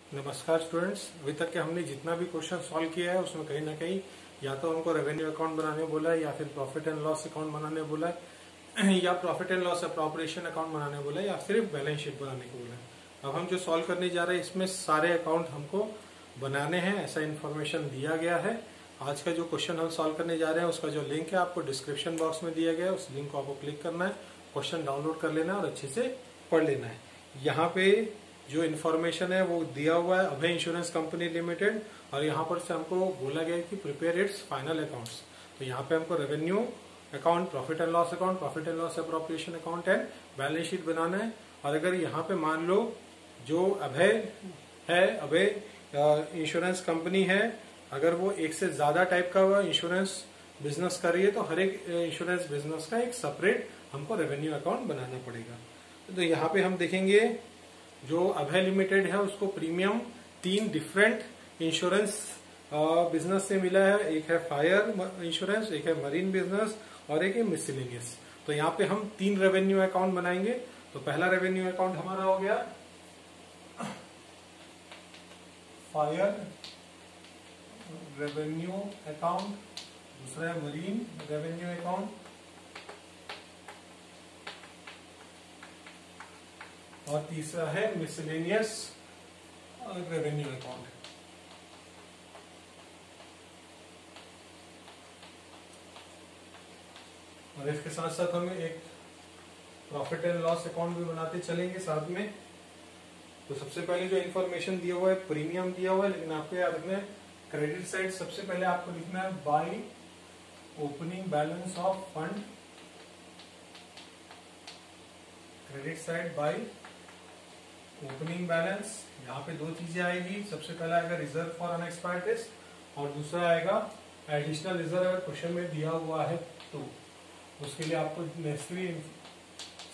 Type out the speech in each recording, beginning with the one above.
नमस्कार स्टूडेंट्स। अभी तक के हमने जितना भी क्वेश्चन सॉल्व किया है उसमें कहीं ना कहीं या तो हमको रेवेन्यू अकाउंट बनाने बोला है, या फिर प्रॉफिट एंड लॉस अकाउंट बनाने बोला है, या profit and loss appropriation account बनाने बोला है, या सिर्फ बैलेंस शीट बनाने को बोला है। अब हम जो सॉल्व करने जा रहे हैं इसमें सारे अकाउंट हमको बनाने हैं, ऐसा इन्फॉर्मेशन दिया गया है। आज का जो क्वेश्चन हम सॉल्व करने जा रहे हैं उसका जो लिंक है आपको डिस्क्रिप्शन बॉक्स में दिया गया है, उस लिंक को आपको क्लिक करना है, क्वेश्चन डाउनलोड कर लेना है और अच्छे से पढ़ लेना है। यहाँ पे जो इन्फॉर्मेशन है वो दिया हुआ है अभय इंश्योरेंस कंपनी लिमिटेड, और यहाँ पर से हमको बोला गया है कि प्रिपेयर इट्स फाइनल अकाउंट्स। तो यहाँ पे हमको revenue account, profit and loss account, profit and loss appropriation account and balance sheet बनाना है। और अगर यहाँ पे मान लो जो अभय है, अभय इंश्योरेंस कंपनी है, अगर वो एक से ज्यादा टाइप का इंश्योरेंस बिजनेस कर रही है तो हर एक इंश्योरेंस बिजनेस का एक सेपरेट हमको रेवेन्यू अकाउंट बनाना पड़ेगा। तो यहाँ पे हम देखेंगे जो अभय लिमिटेड है उसको प्रीमियम 3 डिफरेंट इंश्योरेंस बिजनेस से मिला है। एक है फायर इंश्योरेंस, एक है मरीन बिजनेस और एक है मिसलेनियस। तो यहाँ पे हम 3 रेवेन्यू अकाउंट बनाएंगे। तो पहला रेवेन्यू अकाउंट हमारा हो गया फायर रेवेन्यू अकाउंट, दूसरा है मरीन रेवेन्यू अकाउंट, और तीसरा है मिसलेनियस रेवेन्यू अकाउंट। और इसके साथ साथ हम एक प्रॉफिट एंड लॉस अकाउंट भी बनाते चलेंगे साथ में। तो सबसे पहले जो इन्फॉर्मेशन दिया हुआ है प्रीमियम दिया हुआ है, लेकिन आपको याद रखना है क्रेडिट साइड सबसे पहले आपको लिखना है by opening balance of fund. Credit side by opening balance, यहाँ पे 2 चीजें आएगी। सबसे पहला आएगा रिजर्व फॉर अनएक्सपायर्ड टेस्ट और दूसरा आएगा एडिशनल रिजर्व। अगर क्वेश्चन में दिया हुआ है तो उसके लिए आपको नेसेसरी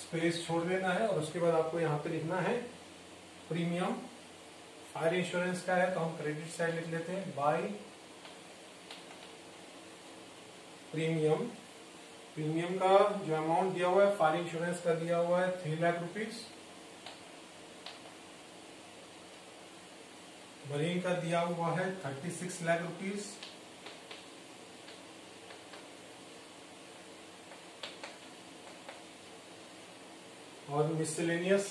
स्पेस छोड़ देना है। और उसके बाद आपको यहाँ पे लिखना है प्रीमियम। फायर इंश्योरेंस का है तो हम क्रेडिट साइड लिख लेते हैं बाय प्रीमियम। प्रीमियम का जो अमाउंट दिया हुआ है फायर इंश्योरेंस का दिया हुआ है 3 लाख रुपीज। मरीन का दिया हुआ है 36 लाख रुपीज। और मिसलेनियस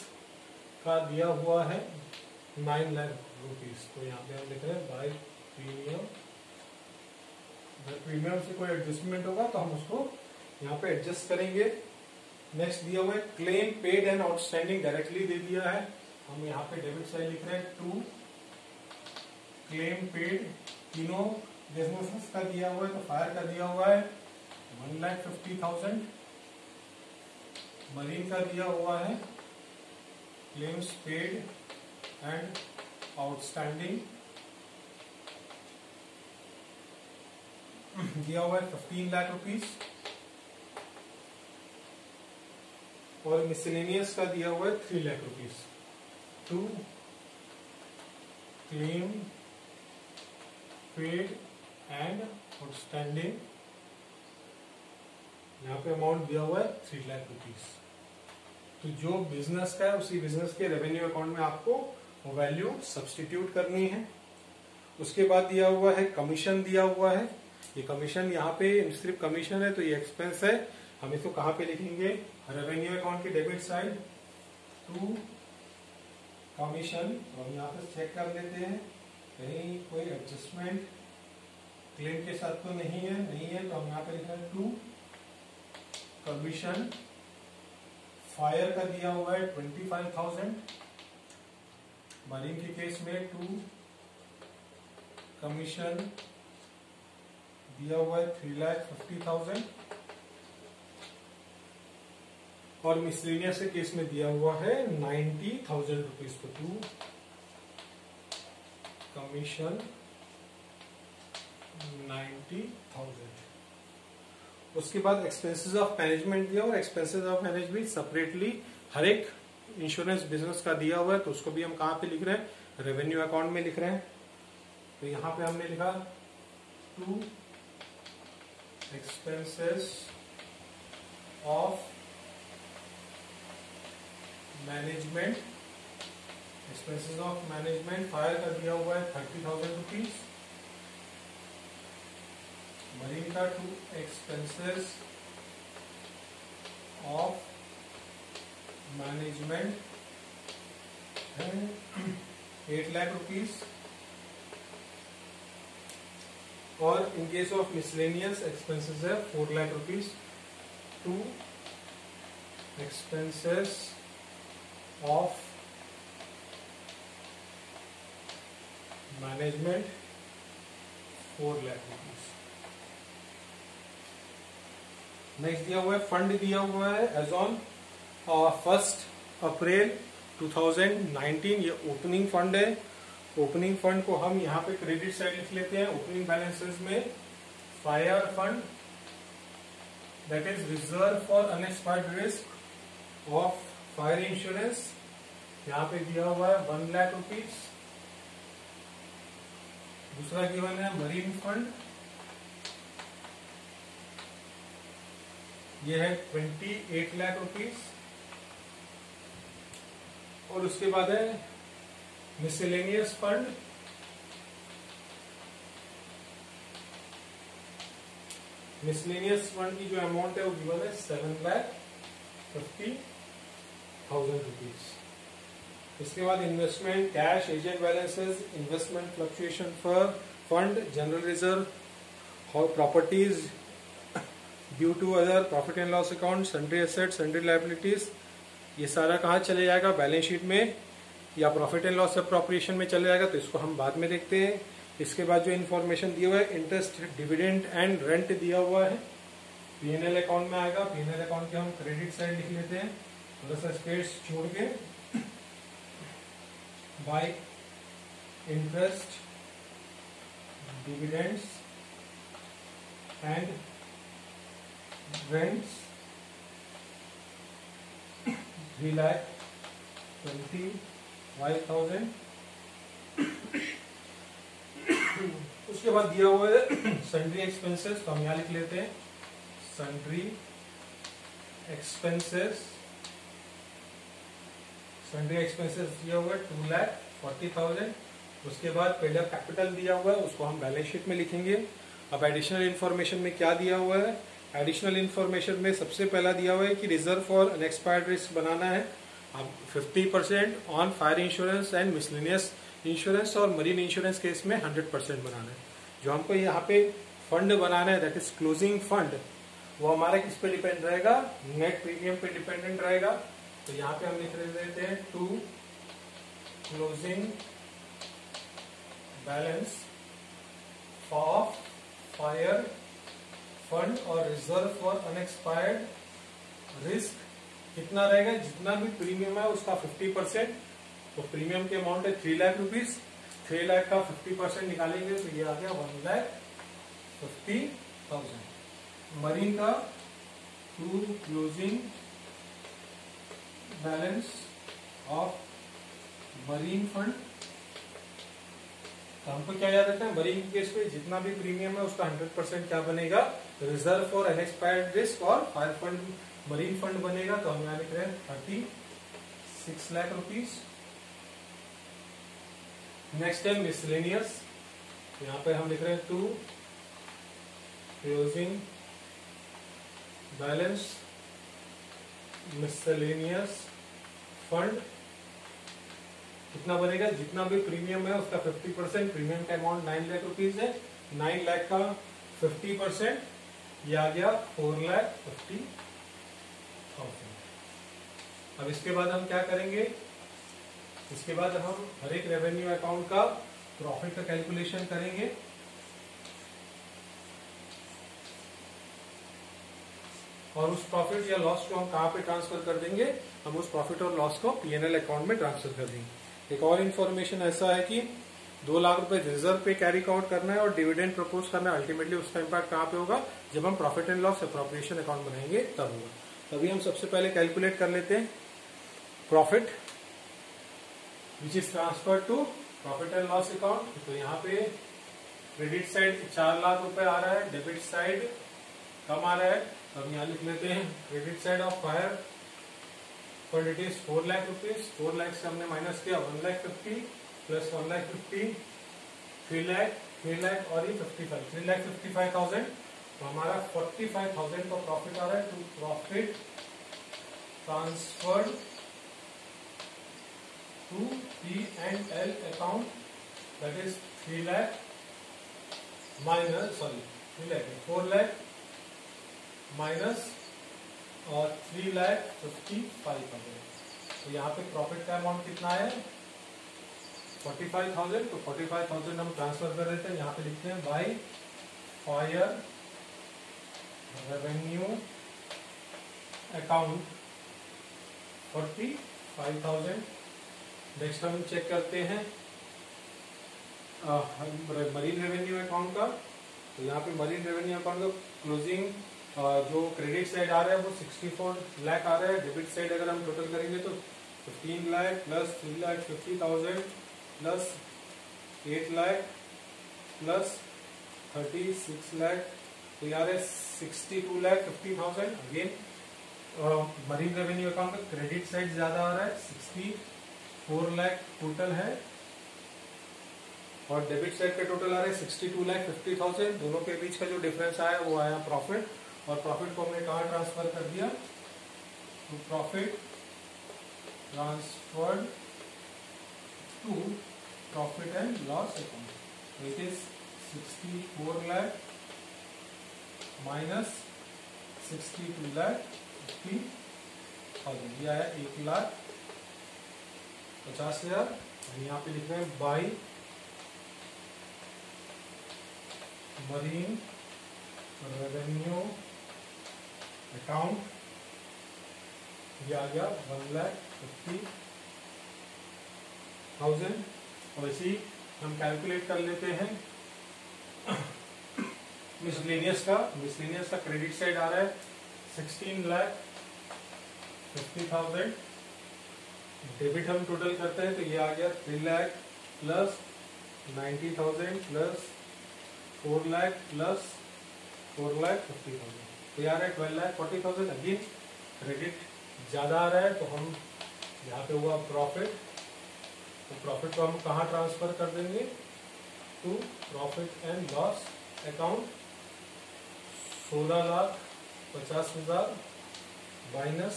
का दिया हुआ है 9 लाख रुपीज। तो यहाँ पे हम लिख रहे हैं बाय प्रीमियम। अगर प्रीमियम से कोई एडजस्टमेंट होगा तो हम उसको यहाँ पे एडजस्ट करेंगे। नेक्स्ट दिया हुआ है claim paid and outstanding, directly दे दिया है। हम यहाँ पे डेबिट साइड लिख रहे हैं 2 क्लेम पेड। तीनों बिजनेसेस का दिया हुआ है। तो फायर का दिया हुआ है 1,50,000। मरीन का दिया हुआ है क्लेम्स पेड एंड आउटस्टैंडिंग दिया हुआ है 15 लाख रुपीज। और मिसलेनियस का दिया हुआ है 3 lakh rupees. 2 claim paid and outstanding, यहाँ पे अमाउंट दिया हुआ है 3 लाख रुपीज। तो जो बिजनेस का है उसी बिजनेस के रेवेन्यू अकाउंट में आपको वो वैल्यू सब्सटीट्यूट करनी है। उसके बाद दिया हुआ है कमीशन दिया हुआ है। ये कमीशन यहाँ पे सिर्फ कमीशन है तो ये एक्सपेंस है। हम इसको कहाँ पे लिखेंगे? रेवेन्यू अकाउंट के डेबिट साइड 2 कमीशन। तो हम यहाँ पे चेक कर लेते हैं कहीं कोई एडजस्टमेंट क्लेम के साथ तो नहीं है, तो हम यहाँ पे लिख रहे हैं 2 कमीशन। फायर का दिया हुआ है 25,000। मरीन के केस में 2 कमीशन दिया हुआ है 3,50,000। और मिसलेनियस के केस में दिया हुआ है 90,000 रुपीज। तो 2 कमीशन 90,000। उसके बाद एक्सपेंसेस ऑफ मैनेजमेंट दिया और एक्सपेंसेस ऑफ मैनेजमेंट सेपरेटली हर एक इंश्योरेंस बिजनेस का दिया हुआ है। तो उसको भी हम कहाँ पे लिख रहे हैं? रेवेन्यू अकाउंट में लिख रहे हैं। तो यहाँ पे हमने लिखा 2 expenses of management expenses of management fire का दिया हुआ है 30,000 रुपीज। मरीन का 2 एक्सपेंसेस ऑफ मैनेजमेंट है 8 लाख रुपीज। और in case of miscellaneous expenses है 4 lakh rupees. 2 expenses of management 4 lakh rupees. Next दिया हुआ है फंड दिया हुआ है एज ऑन 1 अप्रैल 2019। ये ओपनिंग फंड है। ओपनिंग फंड को हम यहाँ पे क्रेडिट साइड लिख लेते हैं। ओपनिंग बैलेंसेस में fire fund that is reserve for unexpired risk of fire insurance, यहाँ पे दिया हुआ है 1 लाख रुपीज। दूसरा गिवन है मरीन फंड, ये है 28 लाख रुपीज। और उसके बाद है मिसलेनियस फंड, मिसलेनियस फंड की जो अमाउंट है वो गिवन है 7,50,000 रुपीज। इसके बाद investment cash agent balances, investment fluctuation for fund, general reserve और properties due to other profit and loss account, sundry assets, sundry liabilities, ये सारा कहाँ चले जाएगा बैलेंस शीट में या प्रॉफिट एंड लॉस अप्रोप्रिएशन में चले जाएगा, तो इसको हम बाद में देखते हैं। इसके बाद जो इन्फॉर्मेशन दिया हुआ है इंटरेस्ट, डिविडेंड एंड रेंट दिया हुआ है पीएनएल अकाउंट में आएगा। पीएनएल अकाउंट के हम क्रेडिट साइड लिख लेते हैं, थोड़ा सा स्पेस छोड़ के। Bye interest, dividends and rents 3,25,000। उसके बाद दिया हुआ है सन्ड्री एक्सपेंसेस, तो हम यहां लिख लेते हैं सन्ड्री एक्सपेंसेस। सन्ड्री एक्सपेंसेस दिया हुआ है 2,40,000। उसके बाद पहले कैपिटल दिया हुआ है, उसको हम बैलेंस शीट में लिखेंगे। अब एडिशनल इन्फॉर्मेशन में क्या दिया हुआ है, एडिशनल इन्फॉर्मेशन में सबसे पहला दिया हुआ है कि रिजर्व फॉर अनएक्सपायर्ड रिस्क बनाना है। अब 50% on fire insurance and miscellaneous insurance और मरीन इंश्योरेंस केस में 100% बनाना है। जो हमको यहाँ पे फंड बनाना है दैट इज क्लोजिंग फंड, वो हमारा किस पे डिपेंड रहेगा, नेट प्रीमियम पे डिपेंडेंट रहेगा। तो यहाँ पे हम लिख देते हैं to closing balance of fire fund और रिजर्व फॉर अनएक्सपायर्ड रिस्क कितना रहेगा, जितना भी प्रीमियम है उसका 50%। तो प्रीमियम की अमाउंट है 3 लाख रुपीज। 3 लाख का 50% निकालेंगे तो ये आ गया 1,50,000। मरीन का to closing balance of marine fund, तो हमको क्या याद रखना है, मरीन के केस पे जितना भी प्रीमियम है उसका 100% क्या बनेगा, रिजर्व फॉर अनएक्सपायर्ड रिस्क और फायर फंड मरीन फंड बनेगा। तो हम यहाँ लिख रहे हैं 36 लाख रुपीज। नेक्स्ट है मिसलेनियस, यहाँ पे हम लिख रहे हैं to closing balance miscellaneous fund, कितना बनेगा, जितना भी प्रीमियम है उसका 50%। प्रीमियम का अमाउंट 9 लाख रुपीज है, 9 लाख का 50% ये आ गया 4,50,000। अब इसके बाद हम क्या करेंगे, इसके बाद हम हर एक रेवेन्यू अकाउंट का प्रॉफिट का कैलकुलेशन करेंगे। और उस प्रॉफिट या लॉस को हम कहाँ पे ट्रांसफर कर देंगे, हम उस प्रॉफिट और लॉस को पीएनएल अकाउंट में ट्रांसफर कर देंगे। एक और इन्फॉर्मेशन ऐसा है कि 2 लाख रुपए रिजर्व पे कैरी आउट करना है और डिविडेंड प्रपोज करना है। अल्टीमेटली उसका इम्पैक्ट कहाँ पे होगा, जब हम profit and loss appropriation account बनाएंगे तब होगा। तभी हम सबसे पहले कैलकुलेट कर लेते हैं profit which is transfer to profit and loss account. तो यहाँ पे क्रेडिट साइड 4 लाख रुपए आ रहा है, डेबिट साइड कम आ रहा है। तो हम यहाँ लिख लेते हैं credit side of fire but it is 4 lakh rupees. 4 lakh से हमने माइनस किया 1,50,000 प्लस 1,50,000 3 लाख और ये 55 3,55,000। तो हमारा 45,000 का प्रॉफिट आ रहा है। To profit transferred to P&L account, that is 3 lakh minus 4 lakh minus और 3,55,000। तो यहाँ पे प्रॉफिट का अमाउंट कितना है 45,000। तो 45,000 हम ट्रांसफर कर देते हैं, यहाँ पे लिखते हैं by fire revenue account 45,000। Next हम चेक करते हैं मरीन रेवेन्यू अकाउंट का। तो यहाँ पे मरीन रेवेन्यू अकाउंट का क्लोजिंग जो क्रेडिट साइड आ रहा है वो 64 लाख आ रहा है। डेबिट साइड अगर हम टोटल करेंगे तो 15 lakh plus 3,50,000 plus 8 lakh plus 36 lakh, तो यार है 62,50,000। अगेन मरीन रेवेन्यू अकाउंट का क्रेडिट साइड ज्यादा आ रहा है, 64 लाख टोटल है और डेबिट साइड का टोटल आ रहा है 62,50,000। दोनों के बीच का जो डिफरेंस आया वो आया प्रॉफिट, और प्रॉफिट को हमने कहाँ ट्रांसफर कर दिया, तो profit transferred to profit and loss account. It is 64 lakh minus 62,50,000, यह है 1,50,000। यहाँ पे लिख रहे हैं बाई मरीन रेवेन्यू अकाउंट, ये आ गया 1,50,000। और इसी हम कैलकुलेट कर लेते हैं मिसलेनियस का। मिसलेनियस का क्रेडिट साइड आ रहा है 16,50,000। डेबिट हम टोटल करते हैं तो ये आ गया 3 lakh plus 90,000 plus 4 lakh plus 4,50,000, तो यार है 12,40,000। अगेन क्रेडिट ज्यादा आ रहा है तो हम यहाँ पे हुआ प्रॉफिट, तो प्रॉफिट को हम कहाँ ट्रांसफर कर देंगे, to profit and loss account. 16,50,000 minus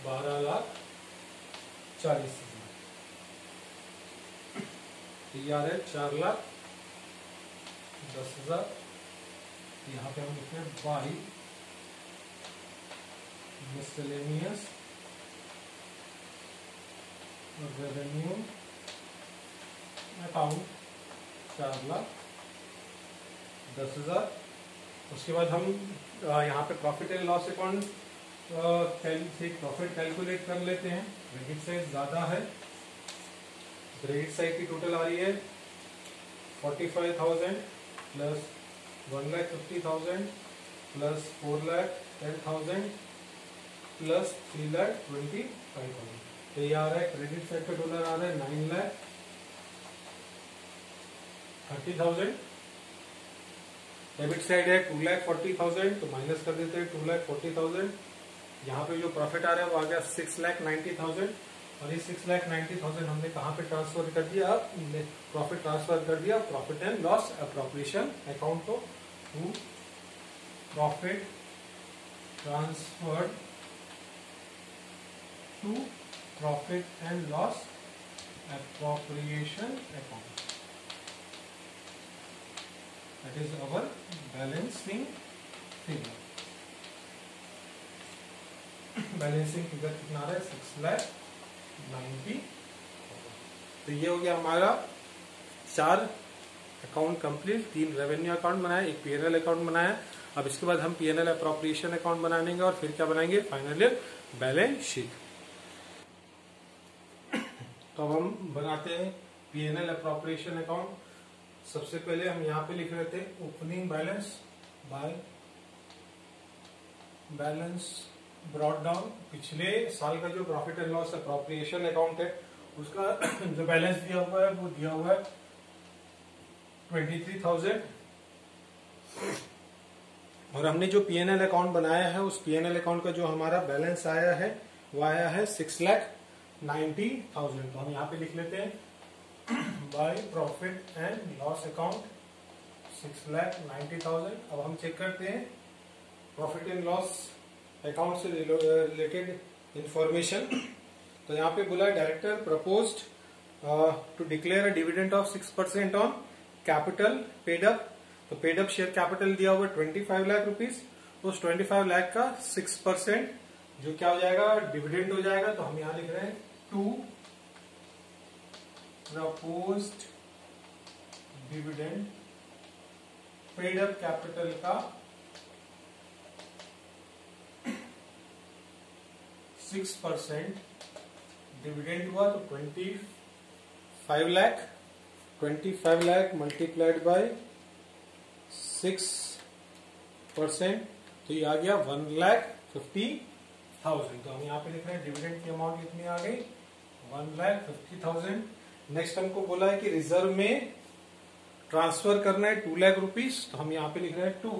12,40,000, तो यार है 4,10,000। यहाँ पे हम लिखते हैं बाई मिसलेनियस रेवेन्यू अकाउंट 4,10,000। उसके बाद हम यहाँ पे प्रॉफिट एंड लॉस अकाउंट से प्रॉफिट कैलकुलेट कर लेते हैं। क्रेडिट साइड ज्यादा है, क्रेडिट साइड की टोटल आ रही है 45,000 प्लस 1,50,000 प्लस 4,10,000 प्लस 3,25,000, तो ये आ रहा है क्रेडिट साइड का टोटल आ रहा है 9,30,000। डेबिट साइड है 2,40,000, तो माइनस कर देते हैं 2,40,000। यहाँ पे जो प्रॉफिट आ रहा है वो आ गया 6,90,000, और ये 6,90,000 हमने कहाँ पे ट्रांसफर कर दिया, प्रॉफिट ट्रांसफर कर दिया profit and loss appropriation account को, to profit transferred to profit and loss appropriation account, that is our balancing figure। Balancing figure कितना आ रहा है 6,90,000। तो ये हो गया हमारा 4 अकाउंट कंप्लीट, 3 रेवेन्यू अकाउंट बनाया, एक पीएनएल अकाउंट बनाया। अब इसके बाद हम पीएनएल अप्रोप्रिएशन अकाउंट बनाएंगे और फिर क्या बनाएंगे, फाइनली बैलेंस शीट। तो अब हम बनाते हैं पीएनएल अप्रोप्रिएशन अकाउंट। सबसे पहले हम यहाँ पे लिख रहे थे opening balance by balance brought down. पिछले साल का जो profit and loss appropriation account है उसका जो बैलेंस दिया हुआ है वो दिया हुआ है 23,000, और हमने जो पीएनएल अकाउंट बनाया है उस पीएनएल अकाउंट का जो हमारा बैलेंस आया है वो आया है 6,90,000। तो हम यहाँ पे लिख लेते हैं by profit and loss account 6,90,000। अब हम चेक करते हैं प्रॉफिट एंड लॉस अकाउंट से रिलेटेड इंफॉर्मेशन। तो यहाँ पे बोला director proposed to declare a dividend of 6% on capital paid up. तो पेड अप शेयर कैपिटल दिया हुआ 25 लाख रुपीज, उस 25 लाख का 6% जो क्या हो जाएगा, डिविडेंड हो जाएगा। तो हम यहाँ लिख रहे हैं to proposed dividend paid up capital का 6% डिविडेंड हुआ तो 25 लाख मल्टीप्लाइड बाय 6%, तो ये आ गया 1,50,000। तो हम यहाँ पे लिख रहे हैं डिविडेंड की अमाउंट कितनी आ गई, 1,50,000। नेक्स्ट हमको बोला है कि रिजर्व में ट्रांसफर करना है 2 लाख रुपीज। तो हम यहाँ पे लिख रहे हैं to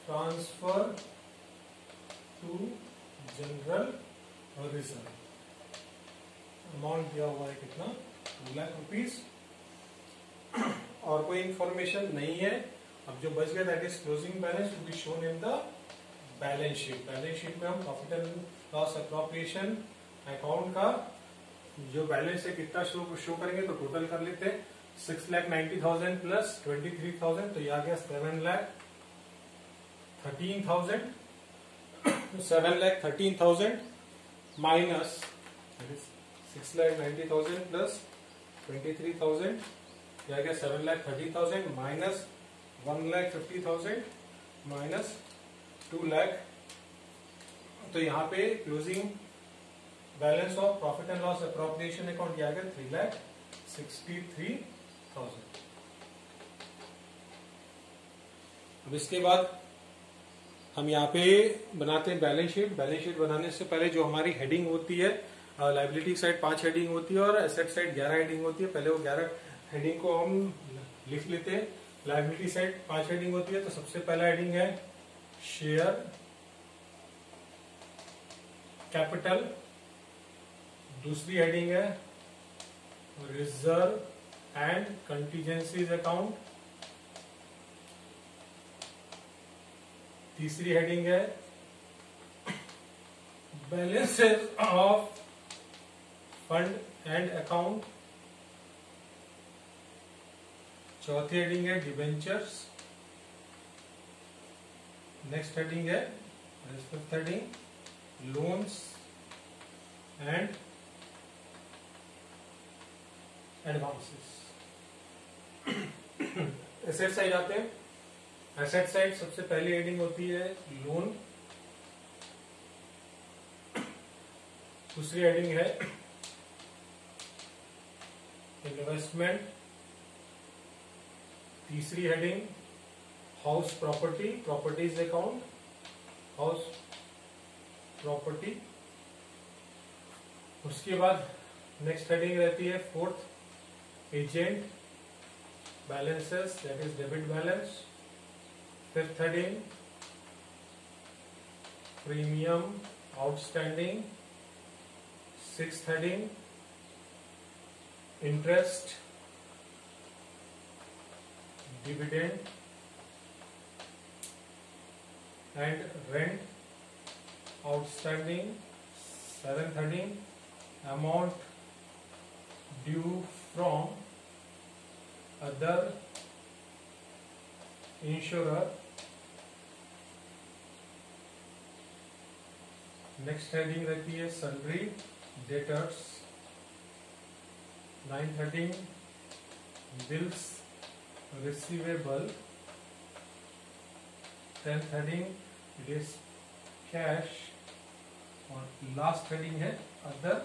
transfer to general reserve. Amount दिया हुआ है कितना, 2 लाख रुपीज। और कोई इंफॉर्मेशन नहीं है। अब जो बच गया that is closing balance to be shown in the balance sheet. Balance sheet में हम profit and loss appropriation account का जो बैलेंस है कितना शो करेंगे, तो टोटल कर लेते हैं 6,90,000 प्लस 23,000, तो ये आ गया 7,13,000। 7,13,000 माइनस 6,90,000 प्लस 23,000, यह आ गया 7,30,000 माइनस 1,50,000 माइनस 2 लाख। तो यहाँ पे closing balance of profit and loss appropriation account क्या गया, 3,63,000। अब इसके बाद हम यहाँ पे बनाते हैं बैलेंस शीट। बैलेंस शीट बनाने से पहले जो हमारी हेडिंग होती है, लायबिलिटी साइड 5 हेडिंग होती है और एसेट साइड 11 हेडिंग होती है। पहले वो 11 हेडिंग को हम लिख लेते हैं। लायबिलिटी साइड 5 हेडिंग होती है, तो सबसे पहला हेडिंग है शेयर कैपिटल, दूसरी हेडिंग है रिजर्व एंड कंटीजेंसीज अकाउंट, तीसरी हेडिंग है balances of fund and account, चौथी हेडिंग है डिबेंचर्स, नेक्स्ट हेडिंग है fifth heading loans and advances. Asset side आते हैं। एसेट साइड सबसे पहली हेडिंग होती है लोन, दूसरी हेडिंग है इन्वेस्टमेंट, तीसरी heading house property, properties account, house property. उसके बाद नेक्स्ट हेडिंग रहती है fourth agent balances, that is debit balance. Fifth heading premium outstanding, sixth heading interest dividend and rent outstanding, seventh heading amount due from other insurer, next heading रहती है salary debtors, ninth heading bills receivable, tenth heading it is cash और last heading है other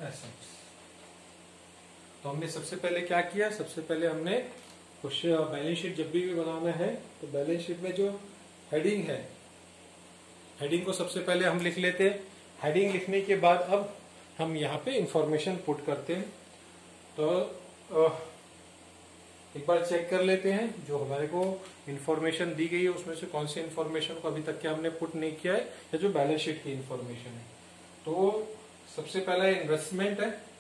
assets. तो हमने सबसे पहले क्या किया, सबसे पहले हमने बैलेंस शीट जब भी बनाना है तो बैलेंस शीट में जो हेडिंग है, हेडिंग को सबसे पहले हम लिख लेते हैं। हेडिंग लिखने के बाद अब हम यहाँ पे इंफॉर्मेशन पुट करते हैं। तो एक बार चेक कर लेते हैं जो हमारे को इन्फॉर्मेशन दी गई है उसमें से कौन सी इन्फॉर्मेशन को अभी तक के हमने पुट नहीं किया है या जो बैलेंस शीट की इन्फॉर्मेशन है। तो सबसे पहला इन्वेस्टमेंट है।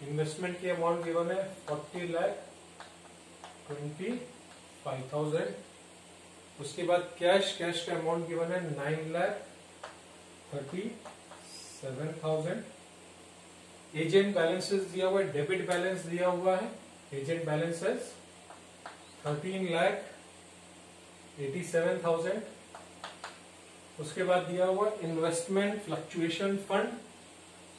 इन्वेस्टमेंट की अमाउंट गिवन है 40,25,000। उसके बाद कैश का अमाउंट गिवन है 9,37,000। एजेंट बैलेंसेस दिया हुआ है, डेबिट बैलेंस दिया हुआ है। Agent balances 13,87,000। उसके बाद दिया हुआ इन्वेस्टमेंट फ्लक्चुएशन फंड।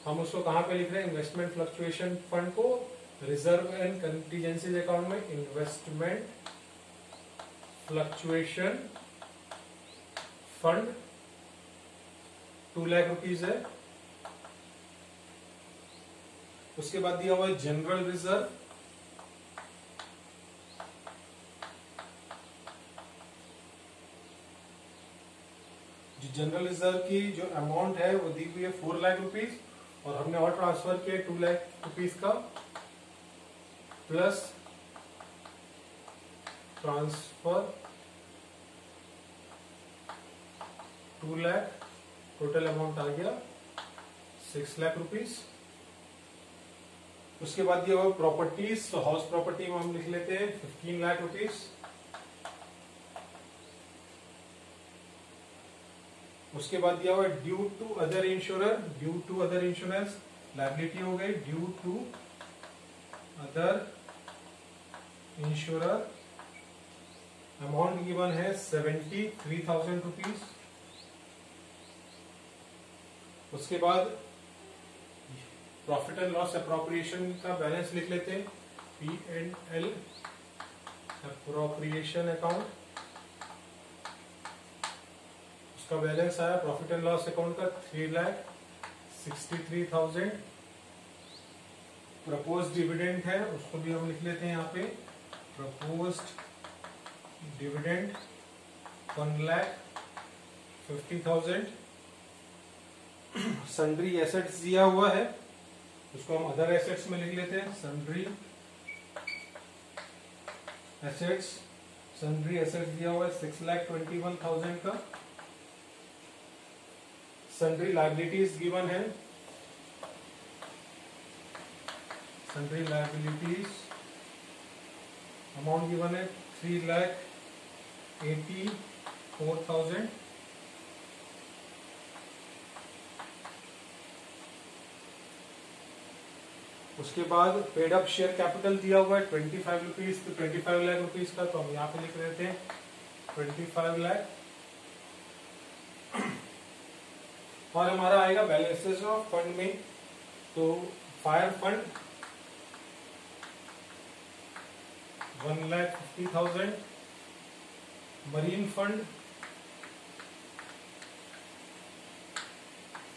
हम उसको कहां पे लिख रहे हैं? इन्वेस्टमेंट फ्लक्चुएशन फंड को रिजर्व एंड कंटीजेंसीज अकाउंट में investment fluctuation fund 2 lakh rupees है। उसके बाद दिया हुआ है जनरल रिजर्व। जनरल रिजर्व की जो अमाउंट है वो दी हुई है 4 लाख रुपीज और हमने और ट्रांसफर किया 2 लाख रुपीज का plus transfer 2 lakh, total amount आ गया 6 लाख रुपीज। उसके बाद दिया हुआ प्रॉपर्टीज, तो हाउस प्रॉपर्टी में हम लिख लेते हैं 15 लाख रुपीज। उसके बाद दिया हुआ due to other insurance. Due to other insurance liability हो गई due to other insurer. Amount given है 73,000 रुपीज। उसके बाद प्रॉफिट एंड लॉस अप्रोप्रिएशन का बैलेंस लिख लेते हैं। P&L अप्रोप्रिएशन अकाउंट, उसका बैलेंस आया प्रॉफिट एंड लॉस अकाउंट का 3,63,000। प्रपोज्ड डिविडेंड है उसको भी हम लिख लेते हैं यहाँ पे। Proposed dividend 1,50,000। सन्ड्री एसेट्स दिया हुआ है उसको हम अदर एसेट्स में लिख लेते हैं। सन्ड्री एसेट्स, सन्ड्री एसेट्स दिया हुआ है 6,21,000 का। सन्ड्री लायबिलिटीज गिवन है। सन्ड्री लायबिलिटीज अमाउंट गिवन है 3,84,000। उसके बाद पेड अप शेयर कैपिटल दिया हुआ है 25 रुपीज, तो 25 लाख रुपीज का, तो हम यहाँ पे लिख रहे थे 25 लाख। और हमारा आएगा बैलेंसेस ऑफ फंड में, तो fire fund 1,50,000, marine fund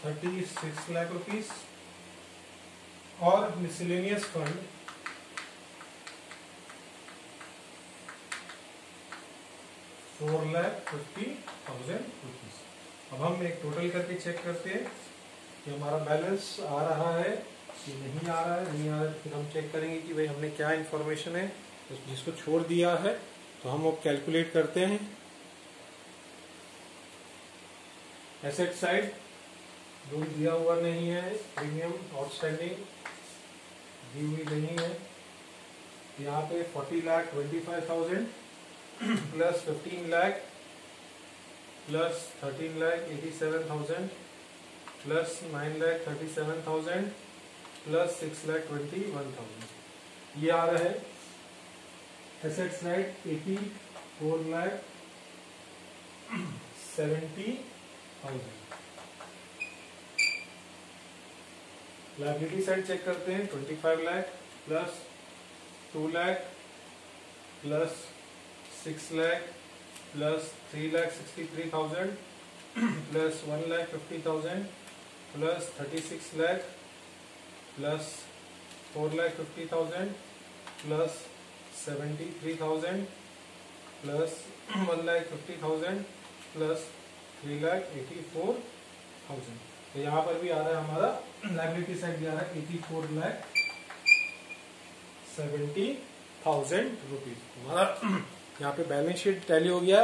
36 lakh rupees और मिसलेनियस फंड 4,50,000 रुपीज। अब हम एक टोटल करके चेक करते हैं कि हमारा बैलेंस आ रहा है कि नहीं आ रहा है। नहीं आ रहा है तो फिर हम चेक करेंगे कि भाई हमने क्या इंफॉर्मेशन है जिसको छोड़ दिया है, तो हम वो कैलकुलेट करते हैं। एसेट साइड जो दिया हुआ नहीं है, प्रीमियम आउटस्टैंडिंग दी हुई नहीं है, यहाँ पे 40,25,000 plus 15 lakh plus 13,87,000 plus 9,37,000 plus 6,21,000 ये आ रहा है। Asset side 84,70,000। Liability side check करते हैं 25 lakh plus 2 lakh plus 6 lakh plus 3,63,000 plus 1,50,000 plus 36 lakh plus 4,50,000 plus 73,000 plus 1,50,000 plus 3,84,000। तो यहाँ पर भी आ रहा है हमारा लायबिलिटी साइड भी आ रहा है 84,70,000। ₹1000। हमारा यहाँ पे बैलेंस शीट टैली हो गया।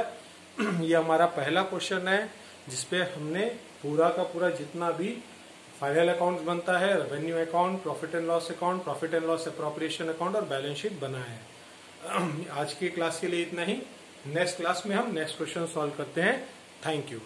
ये हमारा पहला क्वेश्चन है जिसपे हमने पूरा का पूरा जितना भी फाइनल अकाउंट बनता है, revenue account, profit and loss account, profit and loss appropriation account और बैलेंस शीट बनाया है। आज की क्लास के लिए इतना ही। नेक्स्ट क्लास में हम नेक्स्ट क्वेश्चन सॉल्व करते हैं। Thank you.